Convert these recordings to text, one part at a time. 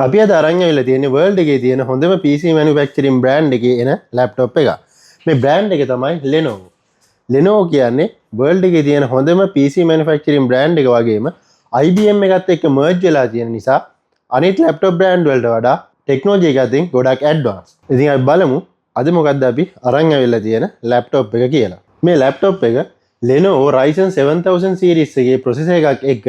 අපි අද අරන් ඇවිල්ලා තියෙන්නේ world එකේ තියෙන හොඳම PC manufacturing brand එකේ එන laptop එක. මේ brand එක තමයි Lenovo. Lenovo කියන්නේ world එකේ තියෙන හොඳම PC manufacturing brand එක වගේම IBM එකත් එක්ක merge වෙලා තියෙන නිසා අනිත් laptop brand වලට වඩා technology එක අතින් ගොඩක් advance. ඉතින් අපි බලමු අද මොකද්ද අපි අරන් ඇවිල්ලා තියෙන laptop එක කියලා. මේ laptop එක Lenovo Ryzen 7000 series එකේ processor එකක් එක්ක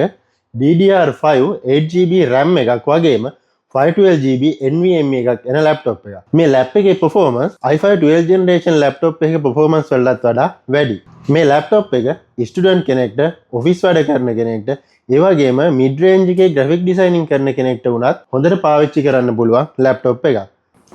DDR5 8GB RAM එකක් වගේම 512GB NVMe එකක් එන laptop එකක්. මේ lap එකේ performance i5 12th generation laptop එකේ performance වලටත් වඩා වැඩි. මේ laptop එක student කෙනෙක්ට, office වැඩ කරන කෙනෙක්ට, ඒ වගේම mid range එකේ graphic designing කරන කෙනෙක්ට වුණත් හොඳට පාවිච්චි කරන්න පුළුවන් laptop එකක්.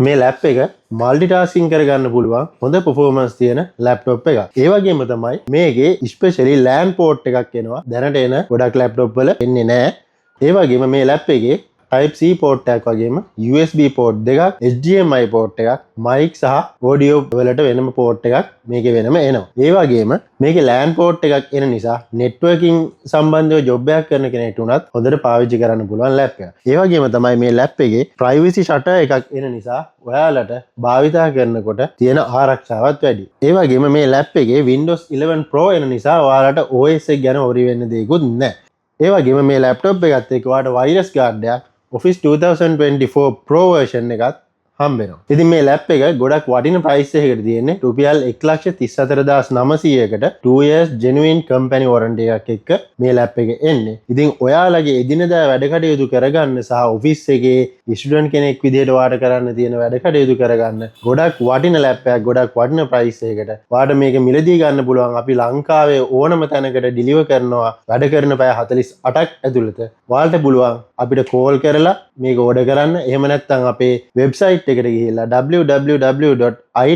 මේ ලැප් එක මල්ටිටාස්කින් කරගන්න පුළුවන් හොඳ performance තියෙන laptop එකක්. ඒ වගේම තමයි මේකේ especially LAN port එකක් එනවා. දැනට එන ගොඩක් laptop වල එන්නේ නැහැ. ඒ වගේම මේ ලැප් එකේ Type C port එකක් වගේම USB port දෙකක්, HDMI port එකක්, mic සහ audio වලට වෙනම port එකක් මේකේ වෙනම එනවා. ඒ වගේම මේකේ LAN port එකක් එන නිසා networking සම්බන්ධව job එකක් කරන කෙනෙක්ට උනත් හොඳට පාවිච්චි කරන්න පුළුවන් ලැප් එකක්. ඒ වගේම තමයි මේ ලැප් එකේ privacy shutter එකක් එන නිසා ඔයාලට භාවිතා කරනකොට තියෙන ආරක්ෂාවත් වැඩි. ඒ වගේම මේ ලැප් එකේ Windows 11 Pro එන නිසා ඔයාලට OS එක ගැන worry වෙන්න දෙයක්වත් නැහැ. ඒ වගේම මේ laptop එකත් එක්ක ඔයාලට wireless guard එකක් Office 2024 Pro version එකත් හම්බෙනවා. ඉතින් මේ ලැප් එක ගොඩක් වටින price එකකට තියෙන්නේ රුපියල් 1,34,900කට 2 years genuine company warranty එකක් එක්ක මේ ලැප් එක එන්නේ. ඉතින් ඔයාලගේ එදිනදා වැඩ කටයුතු කරගන්න සහ office එකේ student කෙනෙක් විදිහට වාට කරන්න තියෙන වැඩ කටයුතු කරගන්න ගොඩක් වටින ලැප් එකක්, ගොඩක් වටින price එකකට. වාට මේක මිලදී ගන්න පුළුවන්. අපි ලංකාවේ ඕනම තැනකට deliver කරනවා. වැඩ කරන පැය 48ක් ඇතුළත. ඔයාලට පුළුවන් අපිට call කරලා මේක order කරන්න. එහෙම නැත්නම් අපේ website එකට ගිහිල්ලා www.itech.lk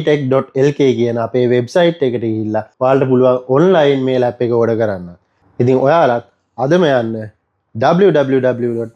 කියන අපේ වෙබ්සයිට් එකට ගිහිල්ලා ඔයාලට පුළුවන් ඔන්ලයින් මේ ලැප් එක ඕඩර් කරන්න. ඉතින් ඔයාලත් අදම යන්න www.itech.lk